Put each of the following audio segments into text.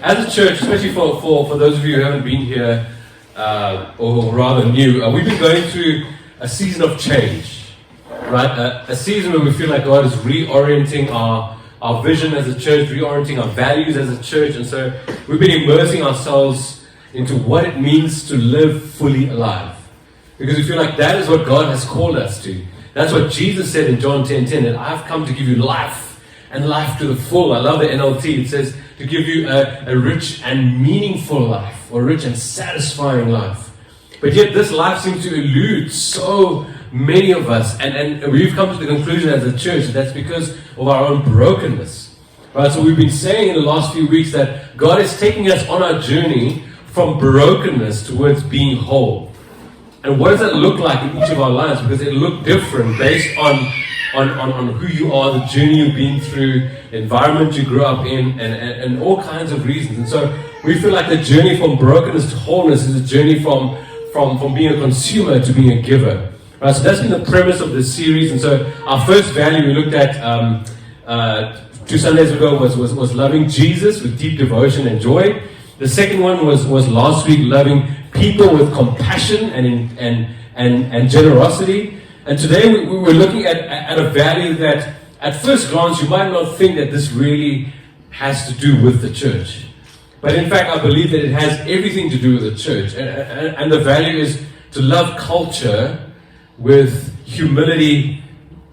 As a church, especially for those of you who haven't been here, or rather new, we've been going through a season of change, right? A season where we feel like God is reorienting our vision as a church, reorienting our values as a church, and so we've been immersing ourselves into what it means to live fully alive. Because we feel like that is what God has called us to. That's what Jesus said in John 10:10, that I've come to give you life, and life to the full. I love the NLT. It says to give you a rich and meaningful life, or rich and satisfying life. But yet this life seems to elude so many of us, and we've come to the conclusion as a church that that's because of our own brokenness. Right? So we've been saying in the last few weeks that God is taking us on our journey from brokenness towards being whole. And what does that look like in each of our lives? Because it look different based on who you are, the journey you've been through, the environment you grew up in, and all kinds of reasons. And so we feel like the journey from brokenness to wholeness is a journey from being a consumer to being a giver. Right? So that's been the premise of this series. And so our first value we looked at 2 Sundays ago was loving Jesus with deep devotion and joy. The second one was last week, loving people with compassion and generosity. And today we're looking at a value that at first glance you might not think that this really has to do with the church. But in fact I believe that it has everything to do with the church. And the value is to love culture with humility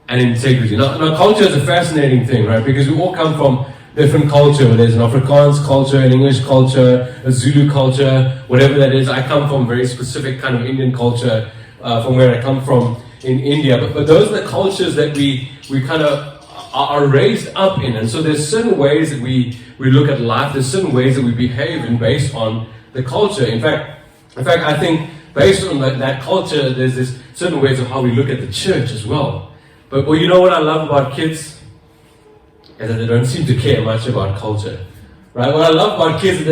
and integrity. Now culture is a fascinating thing, right? Because we all come from different culture. There's an Afrikaans culture, an English culture, a Zulu culture, whatever that is. I come from very specific kind of Indian culture, from where I come from in India. But those are the cultures that we kind of are raised up in. And so there's certain ways that we look at life, there's certain ways that we behave in based on the culture. In fact, I think based on that culture, there's this certain ways of how we look at the church as well. But you know what I love about kids? Is that they don't seem to care much about culture, right? What I love about kids is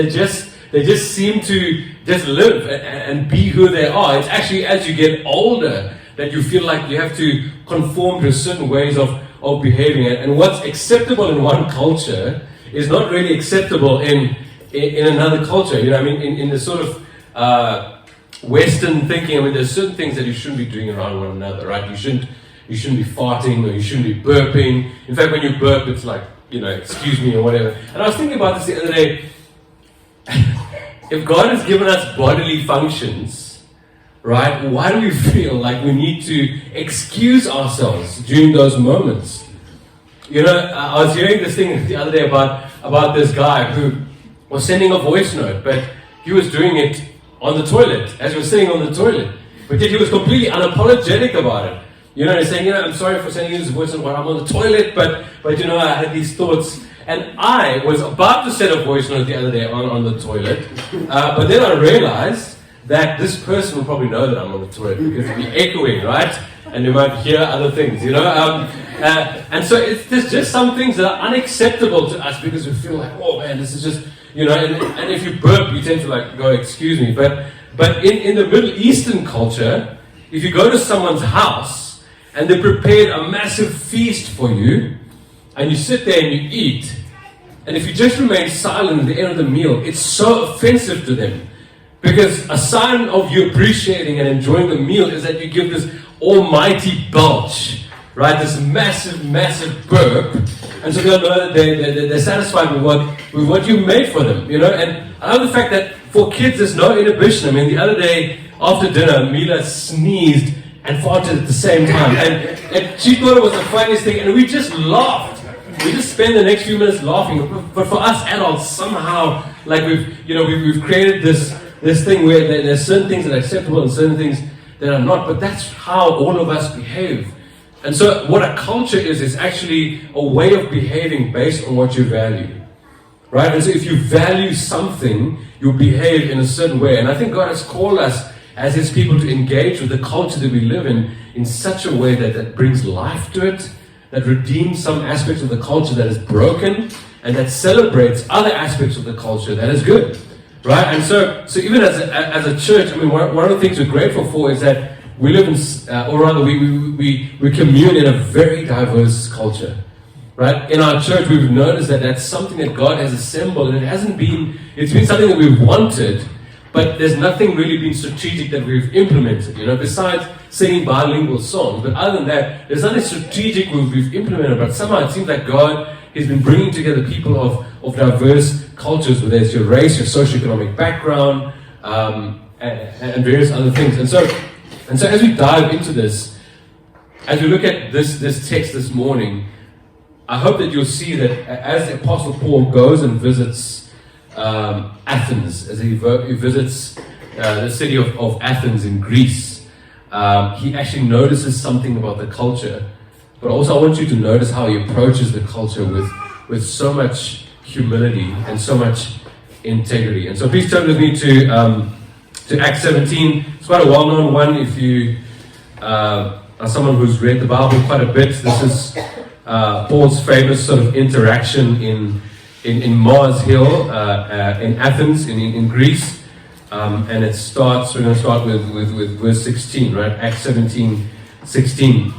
they just seem to just live and be who they are. It's actually as you get older that you feel like you have to conform to certain ways of behaving. And what's acceptable in one culture is not really acceptable in another culture. You know, I mean, in the sort of Western thinking, I mean, there's certain things that you shouldn't be doing around one another, right? You shouldn't be farting, or you shouldn't be burping. In fact, when you burp, it's like, excuse me or whatever. And I was thinking about this the other day. If God has given us bodily functions, right, why do we feel like we need to excuse ourselves during those moments? I was hearing this thing the other day about this guy who was sending a voice note, but he was doing it on the toilet, as he was sitting on the toilet. But yet he was completely unapologetic about it. He's saying, I'm sorry for sending you this voice note while I'm on the toilet, but I had these thoughts. And I was about to send a voice note the other day on the toilet, but then I realized that this person will probably know that I'm on the toilet because it'll be echoing, right? And they might hear other things, and so there's just some things that are unacceptable to us because we feel like, oh man, this is just, and if you burp, you tend to like go, excuse me. But in the Middle Eastern culture, if you go to someone's house, and they prepared a massive feast for you, and you sit there and you eat, and if you just remain silent at the end of the meal, it's so offensive to them. Because a sign of you appreciating and enjoying the meal is that you give this almighty belch, right? This massive, massive burp. And so they're satisfied with what you made for them, And I love the fact that for kids there's no inhibition. I mean, the other day after dinner, Mila sneezed and farted at the same time. And she thought it was the funniest thing, and we just laughed. We just spent the next few minutes laughing. But for us adults, somehow, like we've created this thing where there's certain things that are acceptable and certain things that are not. But that's how all of us behave. And so what a culture is actually a way of behaving based on what you value. Right? And so if you value something, you behave in a certain way. And I think God has called us as His people to engage with the culture that we live in such a way that brings life to it, that redeems some aspects of the culture that is broken, and that celebrates other aspects of the culture that is good, right? And so even as a church, I mean, one of the things we're grateful for is that we live in, or rather we commune in a very diverse culture. right? In our church, we've noticed that that's something that God has assembled, and it's been something that we've wanted, but there's nothing really been strategic that we've implemented, besides singing bilingual songs. But other than that, there's nothing strategic we've implemented, but somehow it seems like God has been bringing together people of diverse cultures, whether it's your race, your socioeconomic background, and various other things. And so as we dive into this, as we look at this text this morning, I hope that you'll see that as the Apostle Paul goes and visits Athens, as he visits the city of Athens in Greece, he actually notices something about the culture. But also I want you to notice how he approaches the culture with so much humility and so much integrity. And so please turn with me to Acts 17. It's quite a well-known one if you are someone who's read the Bible quite a bit. This is Paul's famous sort of interaction in Mars Hill in Athens in Greece, and we're going to start with verse 16, right? Acts 17:16.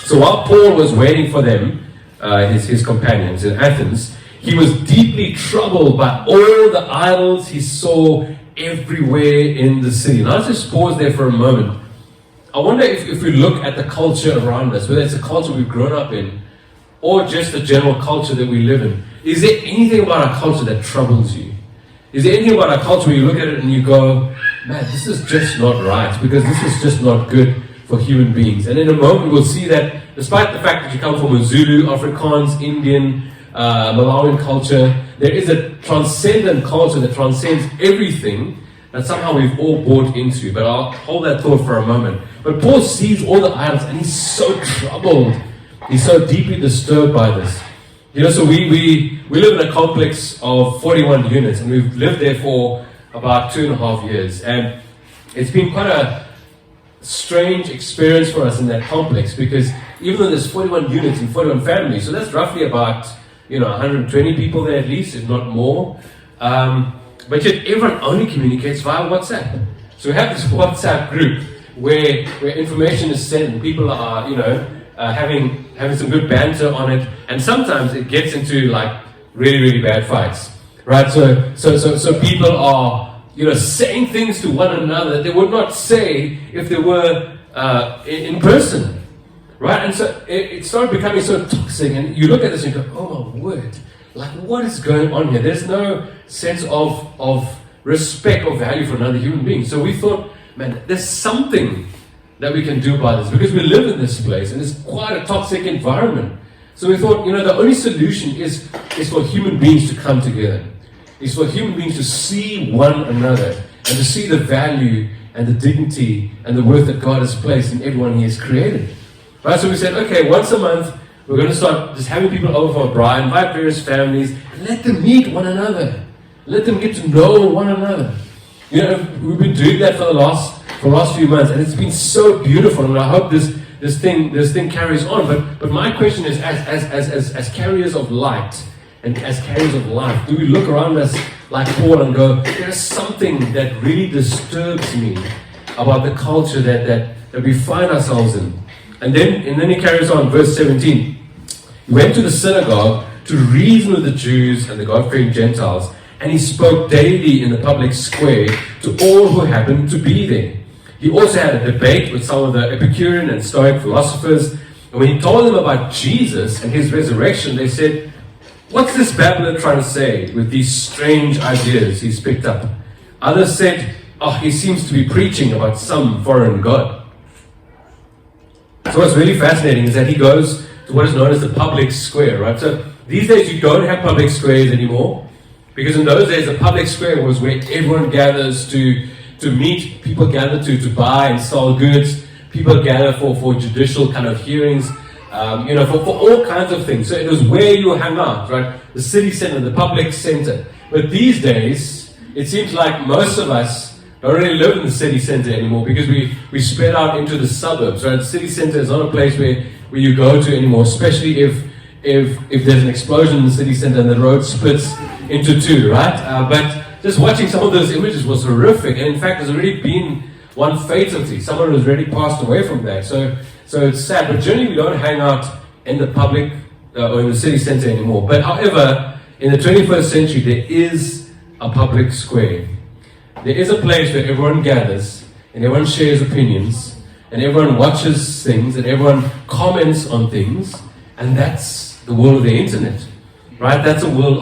So while Paul was waiting for them, his companions in Athens, he was deeply troubled by all the idols he saw everywhere in the city. Now let's just pause there for a moment. I wonder if we look at the culture around us, whether it's a culture we've grown up in, or just the general culture that we live in. Is there anything about our culture that troubles you? Is there anything about our culture where you look at it and you go, man, this is just not right, because this is just not good for human beings? And in a moment we'll see that despite the fact that you come from a Zulu, Afrikaans, Indian, Malawian culture, there is a transcendent culture that transcends everything that somehow we've all bought into. But I'll hold that thought for a moment. But Paul sees all the idols and he's so troubled. He's so deeply disturbed by this. So we live in a complex of 41 units, and we've lived there for about 2.5 years. And it's been quite a strange experience for us in that complex, because even though there's 41 units and 41 families, so that's roughly about 120 people there at least, if not more. But yet everyone only communicates via WhatsApp. So we have this WhatsApp group where information is sent and people are, having some good banter on it, and sometimes it gets into like really, really bad fights, right? So people are, saying things to one another that they would not say if they were in person, right? And so it started becoming so toxic, and you look at this and you go, oh my word, like what is going on here? There's no sense of respect or value for another human being. So we thought, man, there's something that we can do about this, because we live in this place and it's quite a toxic environment. So we thought, the only solution is for human beings to come together. It's for human beings to see one another and to see the value and the dignity and the worth that God has placed in everyone He has created. Right? So we said, okay, once a month we're going to start just having people over for a braai, invite various families, and let them meet one another. Let them get to know one another. We've been doing that for the last few months, and it's been so beautiful, and I hope this thing carries on. But my question is, as carriers of light and as carriers of life, do we look around us like Paul and go, there's something that really disturbs me about the culture that we find ourselves in? And then he carries on, verse 17. He went to the synagogue to reason with the Jews and the God-fearing Gentiles, and he spoke daily in the public square to all who happened to be there. He also had a debate with some of the Epicurean and Stoic philosophers, and when he told them about Jesus and his resurrection, they said, what's this babbler trying to say with these strange ideas he's picked up? Others said, he seems to be preaching about some foreign god. So what's really fascinating is that he goes to what is known as the public square, right? So these days you don't have public squares anymore, because in those days the public square was where everyone gathers to meet, people gather to buy and sell goods, people gather for judicial kind of hearings, for all kinds of things. So it was where you hang out, right? The city center, the public center. But these days, it seems like most of us don't really live in the city center anymore, because we spread out into the suburbs, right? The city center is not a place where you go to anymore, especially if there's an explosion in the city center and the road splits into two, right? But just watching some of those images was horrific, and in fact there's already been one fatality. Someone has already passed away from that, so it's sad. But generally we don't hang out in the public or in the city center anymore. But however, in the 21st century, there is a public square. There is a place where everyone gathers and everyone shares opinions and everyone watches things and everyone comments on things, and that's the world of the internet, right? That's the world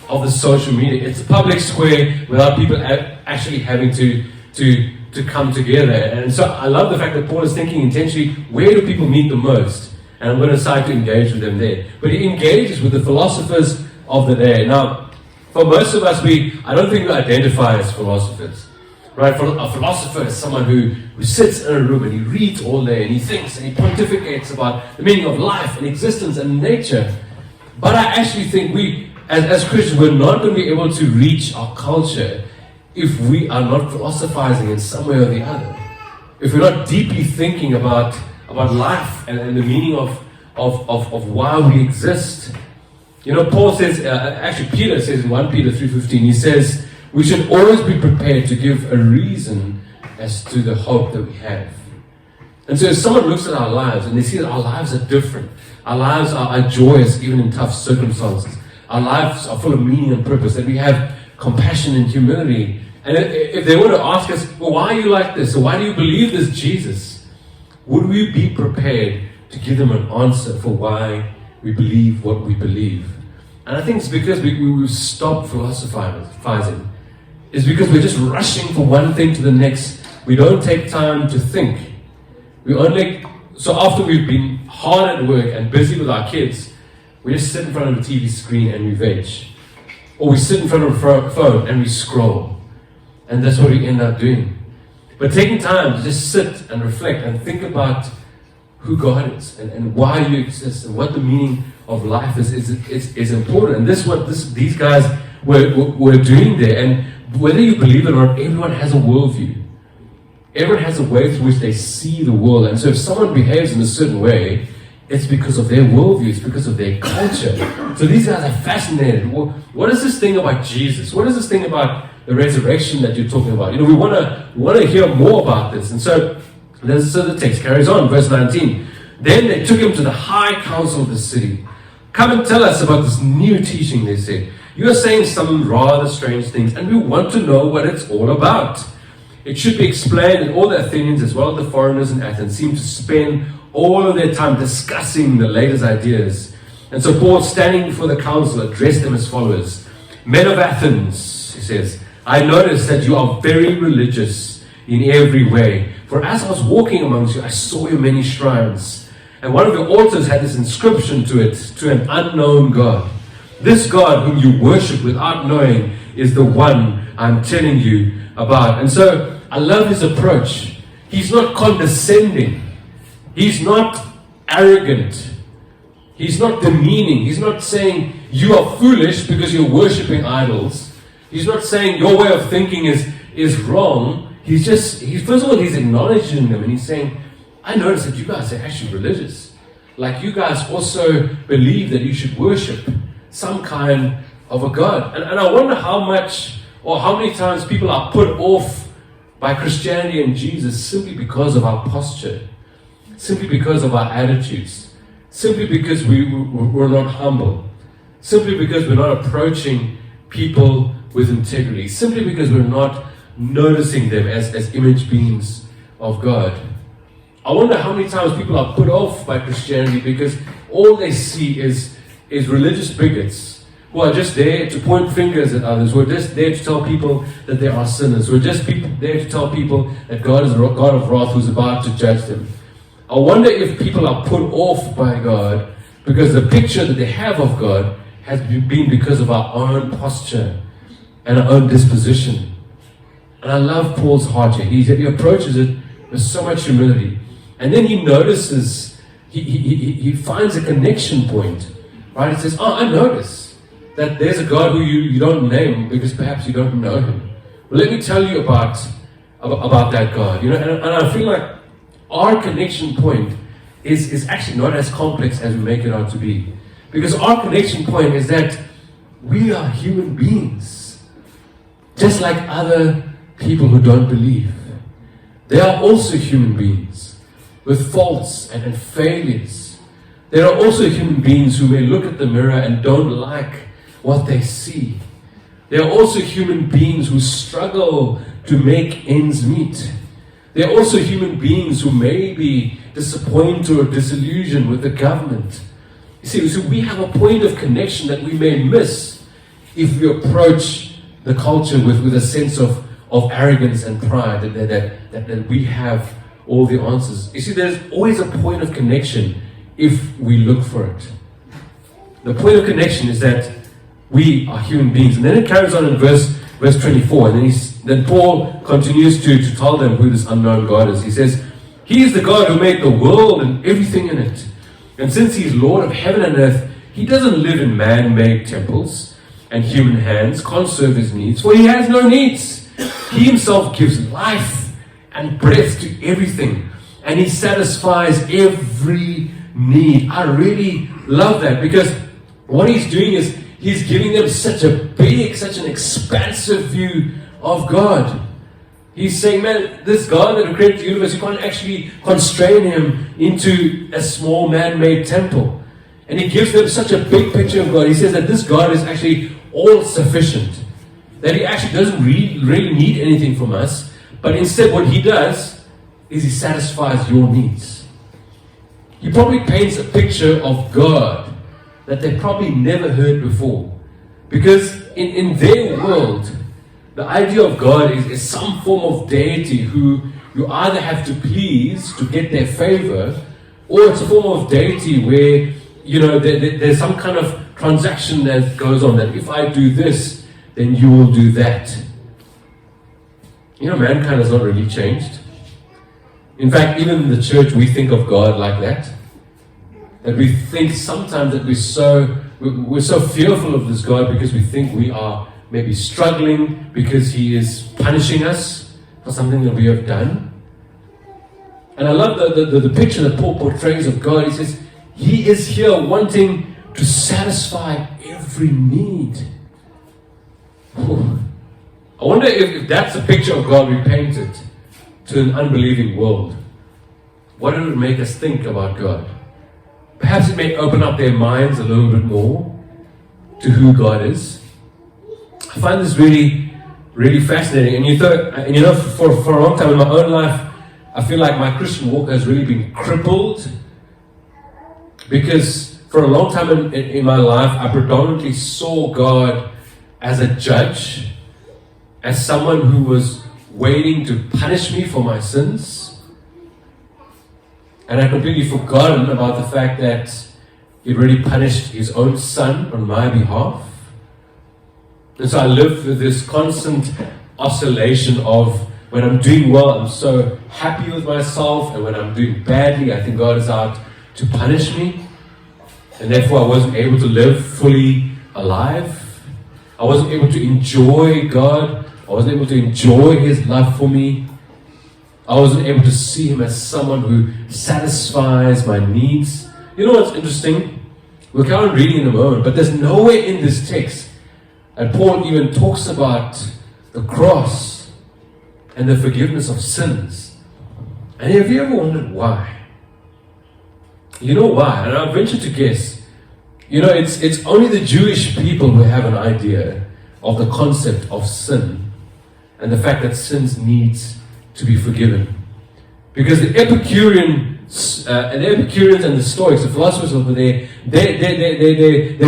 of the social media. It's a public square without people actually having to come together. And so I love the fact that Paul is thinking intentionally, where do people meet the most? And I'm going to decide to engage with them there. But he engages with the philosophers of the day. Now, for most of us, I don't think we identify as philosophers. Right? A philosopher is someone who sits in a room and he reads all day and he thinks and he pontificates about the meaning of life and existence and nature. But I actually think we, as Christians, we're not going to be able to reach our culture if we are not philosophizing in some way or the other. If we're not deeply thinking about life and the meaning of why we exist. You know, Paul says, actually Peter says in 1 Peter 3:15, he says, we should always be prepared to give a reason as to the hope that we have. And so if someone looks at our lives and they see that our lives are different, our lives are joyous even in tough circumstances, our lives are full of meaning and purpose, that we have compassion and humility, and if they were to ask us, well, why are you like this? Or why do you believe this Jesus? Would we be prepared to give them an answer for why we believe what we believe? And I think it's because we stop philosophizing. It's because we're just rushing from one thing to the next. We don't take time to think. So after we've been hard at work and busy with our kids, we just sit in front of a TV screen and we veg. Or we sit in front of a phone and we scroll. And that's what we end up doing. But taking time to just sit and reflect and think about who God is and why you exist and what the meaning of life is important. And this is what these guys were doing there. And whether you believe it or not, everyone has a worldview. Everyone has a way through which they see the world. And so if someone behaves in a certain way, it's because of their worldview, it's because of their culture. So these guys are fascinated. Well, what is this thing about Jesus? What is this thing about the resurrection that you're talking about? You know, we want to hear more about this. And so the text carries on, verse 19. Then they took him to the high council of the city. Come and tell us about this new teaching, they said. You are saying some rather strange things, and we want to know what it's all about. It should be explained, and all the Athenians, as well as the foreigners in Athens, seem to spend all of their time discussing the latest ideas. And so Paul, standing before the council, addressed them as follows. Men of Athens, he says, I notice that you are very religious in every way. For as I was walking amongst you, I saw your many shrines. And one of your altars had this inscription to it, to an unknown God. This God whom you worship without knowing is the one I'm telling you about. And so I love his approach. He's not condescending. He's not arrogant. He's not demeaning. He's not saying you are foolish because you're worshipping idols. He's not saying your way of thinking is wrong. First of all, he's acknowledging them and he's saying, I notice that you guys are actually religious. Like you guys also believe that you should worship some kind of a God. And I wonder how much or how many times people are put off by Christianity and Jesus simply because of our posture, simply because of our attitudes, simply because we're not humble, simply because we're not approaching people with integrity, simply because we're not noticing them as image beings of God. I wonder how many times people are put off by Christianity because all they see is religious bigots who are just there to point fingers at others, who are just there to tell people that they are sinners, who are just there to tell people that God is a God of wrath who's about to judge them. I wonder if people are put off by God because the picture that they have of God has been because of our own posture and our own disposition. And I love Paul's heart here. He approaches it with so much humility. And then he notices, he finds a connection point. Right? He says, I notice that there's a God who you don't name because perhaps you don't know him. Well, let me tell you about that God. You know, and I feel like our connection point is actually not as complex as we make it out to be. Because our connection point is that we are human beings. Just like other people who don't believe. They are also human beings with faults and failures. There are also human beings who may look at the mirror and don't like what they see. There are also human beings who struggle to make ends meet. There are also human beings who may be disappointed or disillusioned with the government. You see, so we have a point of connection that we may miss if we approach the culture with a sense of arrogance and pride that we have all the answers. You see, there's always a point of connection if we look for it. The point of connection is that we are human beings. And then it carries on in verse 24. And then Paul continues to tell them who this unknown God is. He says, He is the God who made the world and everything in it. And since He is Lord of heaven and earth, He doesn't live in man-made temples, and human hands can't serve His needs, for He has no needs. He Himself gives life and breath to everything, and He satisfies every need. I really love that, because what He's doing is He's giving them such an expansive view of God. He's saying, man, this God that created the universe, you can't actually constrain Him into a small man-made temple. And He gives them such a big picture of God. He says that this God is actually all-sufficient. That He actually doesn't really need anything from us. But instead what He does is He satisfies your needs. He probably paints a picture of God that they probably never heard before. Because in their world, the idea of God is some form of deity who you either have to please to get their favor, or it's a form of deity where, there's some kind of transaction that goes on, that if I do this, then you will do that. Mankind has not really changed. In fact, even in the church, we think of God like that. That we think sometimes that we're so fearful of this God because we think we are maybe struggling because He is punishing us for something that we have done. And I love the picture that Paul portrays of God. He says, He is here wanting to satisfy every need. I wonder if that's a picture of God we painted to an unbelieving world. What would it make us think about God? Perhaps it may open up their minds a little bit more to who God is. I find this really, really fascinating. And for a long time in my own life, I feel like my Christian walk has really been crippled, because for a long time in my life, I predominantly saw God as a judge, as someone who was waiting to punish me for my sins. And I completely forgotten about the fact that He already punished His own Son on my behalf. And so I live with this constant oscillation of, when I'm doing well, I'm so happy with myself, and when I'm doing badly, I think God is out to punish me. And therefore I wasn't able to live fully alive. I wasn't able to enjoy God. I wasn't able to enjoy His love for me. I wasn't able to see Him as someone who satisfies my needs. You know what's interesting? We'll carry on reading in a moment, but there's nowhere in this text that Paul even talks about the cross and the forgiveness of sins. And have you ever wondered why? You know why? And I venture to guess. It's only the Jewish people who have an idea of the concept of sin and the fact that sins needs to be forgiven. Because the Epicureans and the Stoics, the philosophers over there, their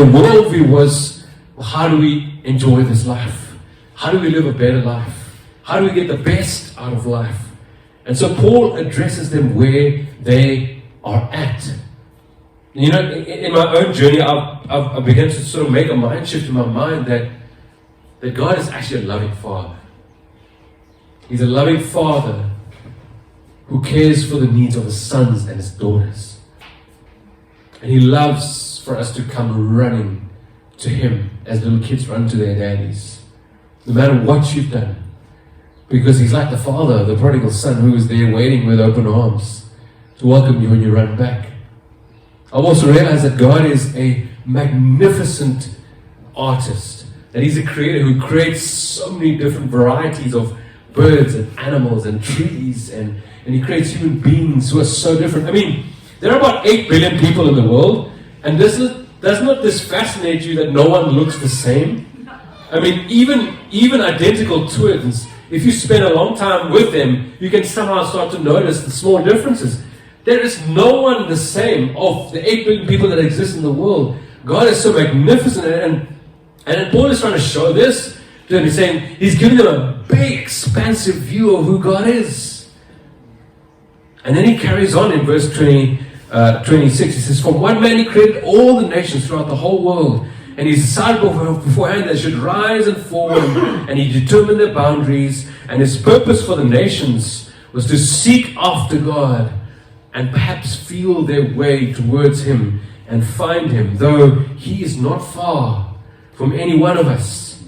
worldview was, how do we enjoy this life? How do we live a better life? How do we get the best out of life? And so Paul addresses them where they are at. In my own journey, I've begun to sort of make a mind shift in my mind that God is actually a loving Father. He's a loving Father who cares for the needs of His sons and His daughters. And He loves for us to come running to Him as little kids run to their daddies, no matter what you've done. Because He's like the father, the prodigal son, who is there waiting with open arms to welcome you when you run back. I've also realized that God is a magnificent artist, that He's a creator who creates so many different varieties of birds and animals and trees, and He creates human beings who are so different. I mean, There are about 8 billion people in the world, and does not this fascinate you that no one looks the same? I mean, even identical twins, if you spend a long time with them, you can somehow start to notice the small differences. There is no one the same of the 8 billion people that exist in the world. God is so magnificent, and Paul is trying to show this to them. He's saying, he's giving them a big, expansive view of who God is. And then he carries on in verse 26. He says, from one man he created all the nations throughout the whole world. And he decided beforehand they should rise and fall, and he determined their boundaries. And his purpose for the nations was to seek after God and perhaps feel their way towards him and find him, though he is not far from any one of us.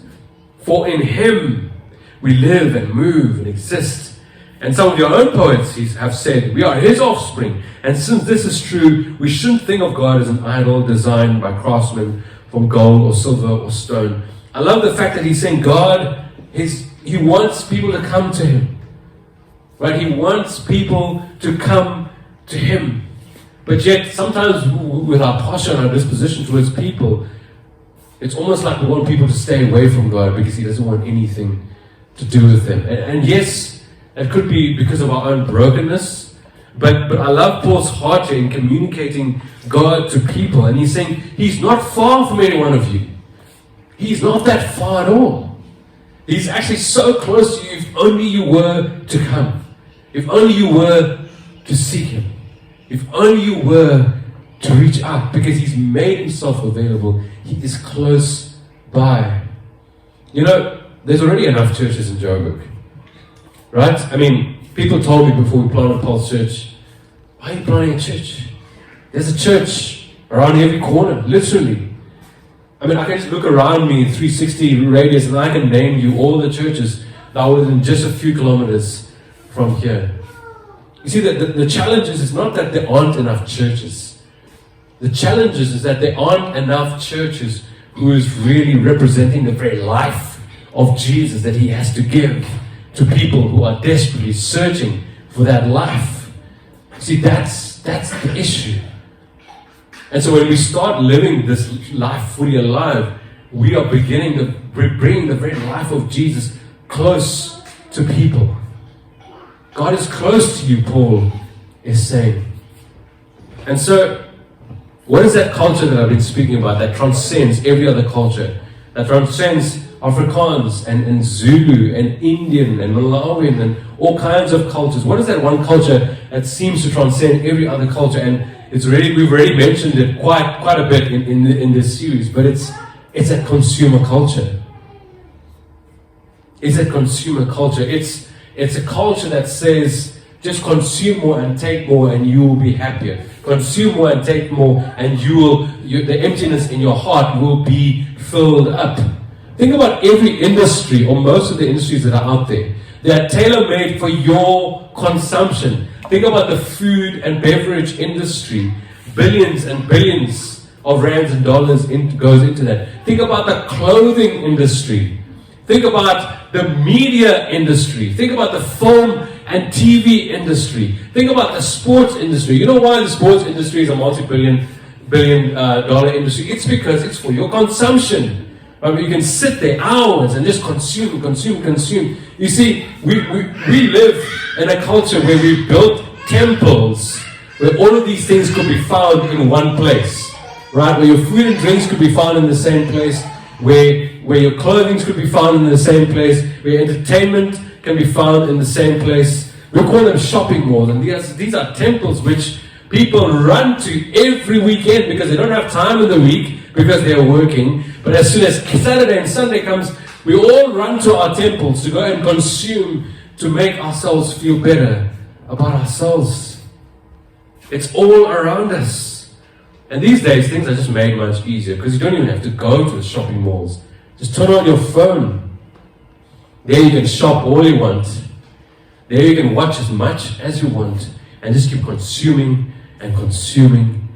For in him we live and move and exist. And some of your own poets have said, we are his offspring. And since this is true, we shouldn't think of God as an idol designed by craftsmen from gold or silver or stone. I love the fact that he's saying God, he wants people to come to him. Right? He wants people to come to him. But yet, sometimes with our posture and our disposition towards people, it's almost like we want people to stay away from God because he doesn't want anything to do with them. And yes, it could be because of our own brokenness. But I love Paul's heart here in communicating God to people. And he's saying, he's not far from any one of you. He's not that far at all. He's actually so close to you if only you were to come. If only you were to seek him. If only you were to reach out. Because he's made himself available. He is close by. You know, there's already enough churches in Joburg. Right? I mean, people told me before we planted Pulse Church, why are you planting a church? There's a church around every corner, literally. I mean, I can just look around me, 360 radius, and I can name you all the churches that are within just a few kilometers from here. You see, the challenge is not that there aren't enough churches. The challenge is that there aren't enough churches who is really representing the very life of Jesus that he has to give to people who are desperately searching for that life. See, that's the issue. And so when we start living this life fully alive, we are beginning to bring the very life of Jesus close to people. God is close to you, Paul is saying. And so, what is that culture that I've been speaking about that transcends every other culture? That transcends Afrikaans and Zulu and Indian and Malawian and all kinds of cultures. What is that one culture that seems to transcend every other culture? And we've already mentioned it quite a bit in this series, but it's a consumer culture. It's a consumer culture. It's a culture that says, just consume more and take more and you will be happier. Consume more and take more and the emptiness in your heart will be filled up. Think about every industry, or most of the industries that are out there. They are tailor-made for your consumption. Think about the food and beverage industry. Billions and billions of rands and dollars goes into that. Think about the clothing industry. Think about the media industry. Think about the film and TV industry. Think about the sports industry. You know why the sports industry is a multi-billion dollar industry? It's because it's for your consumption. I mean, you can sit there hours and just consume. You see, we live in a culture where we built temples where all of these things could be found in one place, right? Where your food and drinks could be found in the same place, where your clothing could be found in the same place, where entertainment can be found in the same place. We call them shopping malls, and these are temples which people run to every weekend because they don't have time in the week because they're working. But as soon as Saturday and Sunday comes, we all run to our temples to go and consume to make ourselves feel better about ourselves. It's all around us. And these days, things are just made much easier because you don't even have to go to the shopping malls. Just turn on your phone. There you can shop all you want. There you can watch as much as you want and just keep consuming and consuming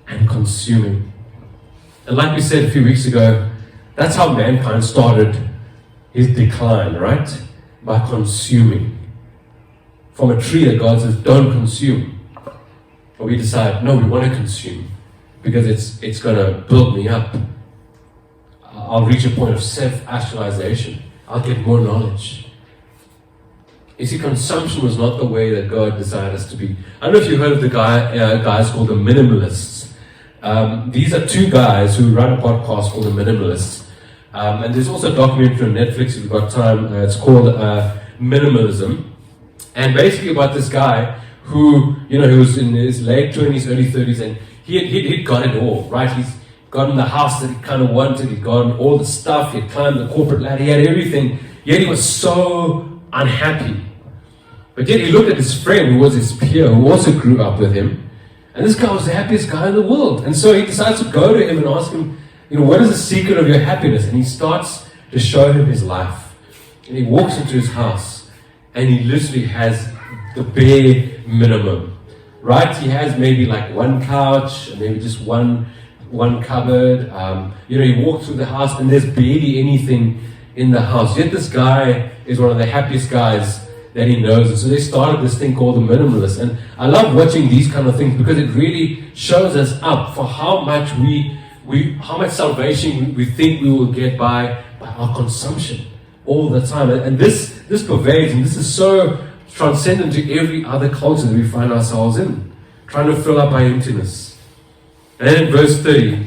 and consuming. And like we said a few weeks ago, that's how mankind started his decline, right? By consuming. From a tree that God says, don't consume. Or we decide, no, we want to consume because it's going to build me up. I'll reach a point of self-actualization. I'll get more knowledge. You see, consumption was not the way that God desired us to be. I don't know if you've heard of the guys called the Minimalists. These are two guys who run a podcast called The Minimalists. And there's also a documentary on Netflix if you've got time. It's called Minimalism. And basically about this guy who, he was in his late 20s, early 30s, and he'd got it all, right? He's gotten the house that he kind of wanted, he'd gotten all the stuff, he'd climbed the corporate ladder, he had everything, yet he was so unhappy. But yet he looked at his friend who was his peer, who also grew up with him, and this guy was the happiest guy in the world. And so he decides to go to him and ask him, what is the secret of your happiness? And he starts to show him his life. And he walks into his house, and he literally has the bare minimum, right? He has maybe like one couch, and maybe just one cupboard. He walks through the house, and there's barely anything in the house. Yet this guy is one of the happiest guys that he knows. And so they started this thing called The Minimalist. And I love watching these kind of things because it really shows us up for how much how much salvation we think we will get by our consumption all the time. And this pervades, and this is so transcendent to every other culture that we find ourselves in, trying to fill up our emptiness. And then in verse 30,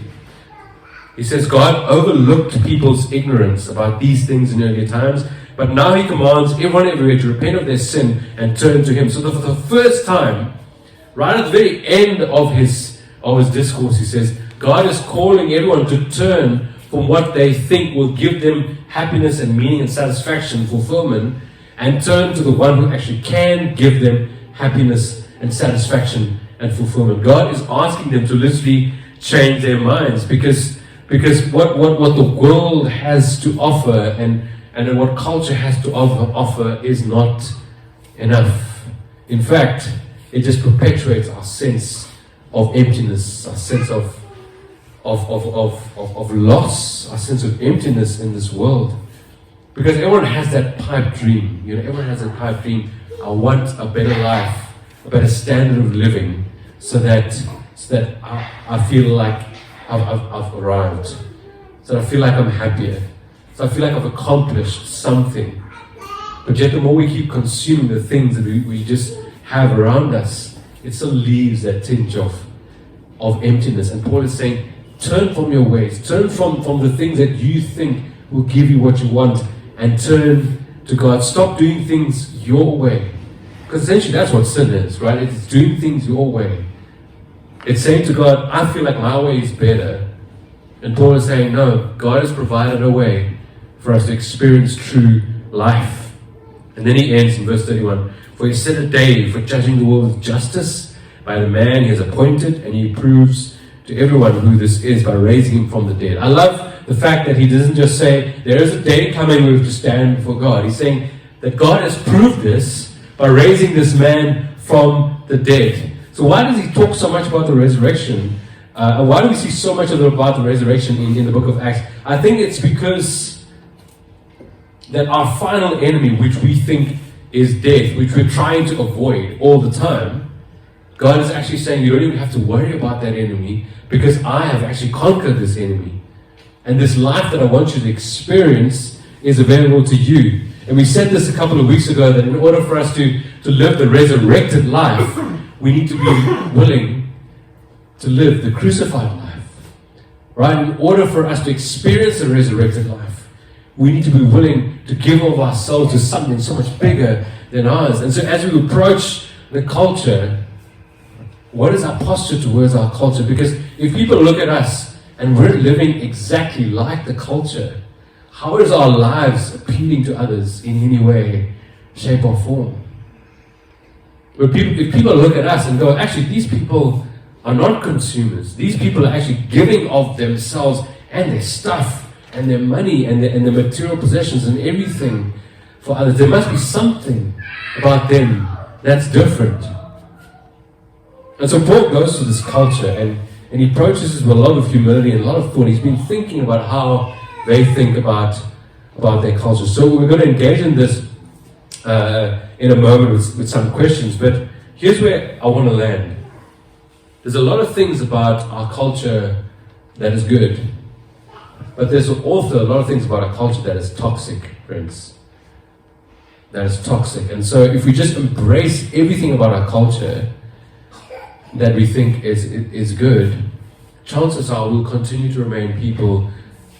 he says, God overlooked people's ignorance about these things in earlier times, but now he commands everyone everywhere to repent of their sin and turn to him. So for the first time, right at the very end of his discourse, he says, God is calling everyone to turn from what they think will give them happiness and meaning and satisfaction, fulfillment, and turn to the one who actually can give them happiness and satisfaction and fulfillment. God is asking them to literally change their minds because what the world has to offer and what culture has to offer is not enough. In fact, it just perpetuates our sense of emptiness, our sense of loss, our sense of emptiness in this world. Because everyone has that pipe dream. Everyone has that pipe dream. I want a better life, a better standard of living, so that I feel like I've arrived. So that I feel like I'm happier. So I feel like I've accomplished something. But yet the more we keep consuming the things that we just have around us, it still leaves that tinge of emptiness. And Paul is saying, turn from your ways. Turn from the things that you think will give you what you want, and turn to God. Stop doing things your way. Because essentially that's what sin is, right? It's doing things your way. It's saying to God, I feel like my way is better. And Paul is saying, no, God has provided a way for us to experience true life. And then he ends in verse 31. For he set a day for judging the world with justice by the man he has appointed, and he proves to everyone who this is by raising him from the dead. I love the fact that he doesn't just say, there is a day coming we have to stand before God. He's saying that God has proved this by raising this man from the dead. So why does he talk so much about the resurrection? And why do we see so much about the resurrection in the book of Acts? I think it's because that our final enemy, which we think is death, which we're trying to avoid all the time, God is actually saying, you don't even have to worry about that enemy, because I have actually conquered this enemy. And this life that I want you to experience is available to you. And we said this a couple of weeks ago, that in order for us to live the resurrected life, we need to be willing to live the crucified life. Right? In order for us to experience the resurrected life, we need to be willing to give of ourselves to something so much bigger than ours. And so as we approach the culture, what is our posture towards our culture? Because if people look at us and we're living exactly like the culture, how is our lives appealing to others in any way, shape or form? If people look at us and go, actually these people are not consumers. These people are actually giving of themselves and their stuff and their money and their material possessions and everything for others. There must be something about them that's different. And so Paul goes to this culture and he approaches this with a lot of humility and a lot of thought. He's been thinking about how they think about their culture. So we're going to engage in this in a moment with some questions. But here's where I want to land. There's a lot of things about our culture that is good, but there's also a lot of things about our culture that is toxic, friends. That is toxic. And so if we just embrace everything about our culture that we think is good, chances are we'll continue to remain people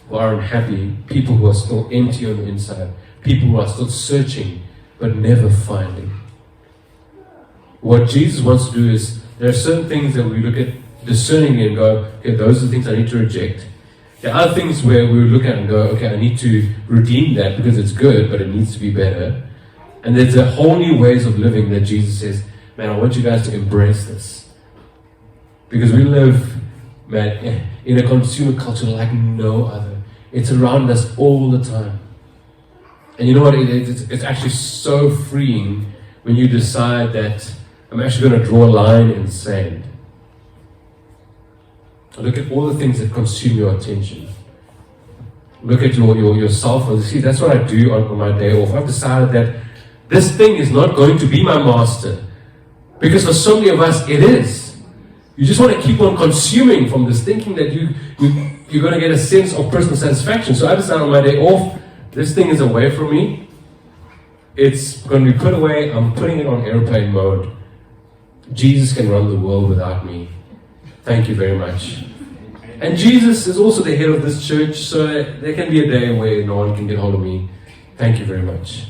who are unhappy, people who are still empty on the inside, people who are still searching but never finding. What Jesus wants to do is, there are certain things that we look at discerningly and go, okay, those are the things I need to reject. There are other things where we look at and go, okay, I need to redeem that because it's good, but it needs to be better. And there's a whole new ways of living that Jesus says, man, I want you guys to embrace this. Because we live, man, in a consumer culture like no other. It's around us all the time. And you know what, it's actually so freeing when you decide that I'm actually going to draw a line in the sand. Look at all the things that consume your attention. Look at your cell phone. See, that's what I do on my day off. I've decided that this thing is not going to be my master. Because for so many of us, it is. You just want to keep on consuming from this, thinking that you're going to get a sense of personal satisfaction. So I decided on my day off, this thing is away from me. It's going to be put away. I'm putting it on airplane mode. Jesus can run the world without me. Thank you very much. And Jesus is also the head of this church, so there can be a day where no one can get hold of me. Thank you very much.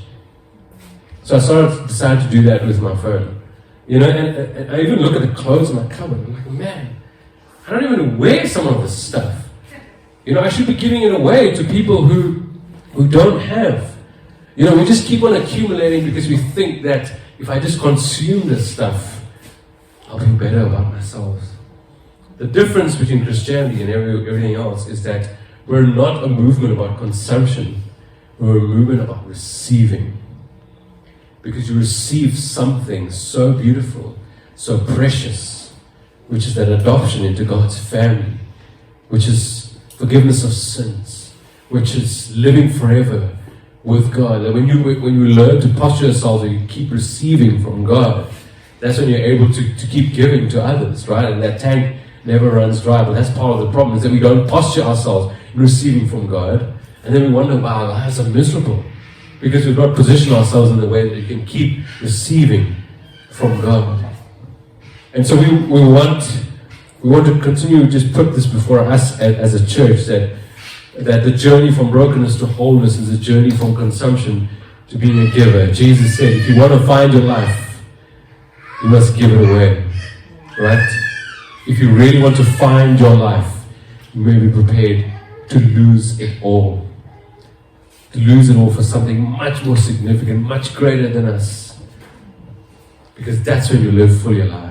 So I decided to do that with my phone. You know, and I even look at the clothes in my cupboard. I'm like, man, I don't even wear some of this stuff. You know, I should be giving it away to people who don't have. You know, we just keep on accumulating because we think that if I just consume this stuff, I'll feel better about myself. The difference between Christianity and everything else is that we're not a movement about consumption. We're a movement about receiving. Because you receive something so beautiful, so precious, which is that adoption into God's family, which is forgiveness of sins, which is living forever with God. And when you learn to posture yourself and you keep receiving from God, that's when you're able to keep giving to others, right? And that tank never runs dry. But that's part of the problem, is that we don't posture ourselves in receiving from God. And then we wonder why our lives are miserable. Because we've not positioned ourselves in the way that we can keep receiving from God. And so we want to continue to just put this before us as a church, that the journey from brokenness to wholeness is a journey from consumption to being a giver. Jesus said, if you want to find your life, you must give it away. Right? If you really want to find your life, you may be prepared to lose it all. To lose it all for something much more significant, much greater than us. Because that's when you live fully alive.